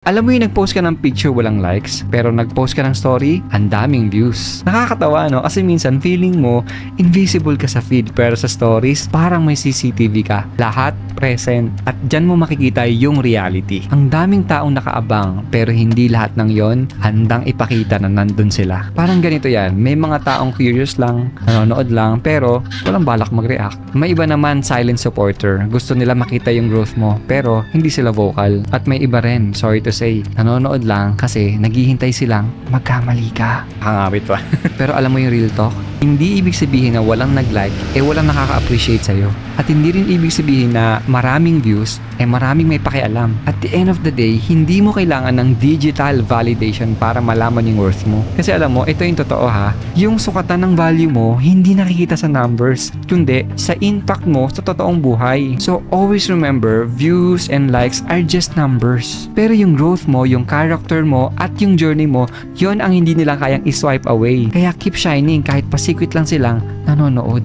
Alam mo yung nag-post ka ng picture walang likes, pero nag-post ka ng story, ang daming views. Nakakatawa no? Kasi minsan feeling mo, invisible ka sa feed, pero sa stories, parang may CCTV ka. Lahat present. At dyan mo makikita yung reality. Ang daming taong nakaabang, pero hindi lahat ng yon handang ipakita na nandun sila. Parang ganito yan, may mga taong curious lang, nanonood lang, pero walang balak mag-react. May iba naman silent supporter, gusto nila makita yung growth mo, pero hindi sila vocal. At may iba rin, sorry to say, nanonood lang kasi naghihintay silang magkamali ka. Nakangawit pa. Pero alam mo yung real talk? Hindi ibig sabihin na walang nag-like, walang nakaka-appreciate sa'yo. At hindi rin ibig sabihin na maraming views, maraming may pakialam. At the end of the day, hindi mo kailangan ng digital validation para malaman yung worth mo. Kasi alam mo, ito yung totoo ha, yung sukatan ng value mo, hindi nakikita sa numbers, kundi sa impact mo sa totoong buhay. So always remember, views and likes are just numbers. Pero yung growth mo, yung character mo, at yung journey mo, yon ang hindi nila kayang i-swipe away. Kaya keep shining kahit pasikwit lang silang nanonood.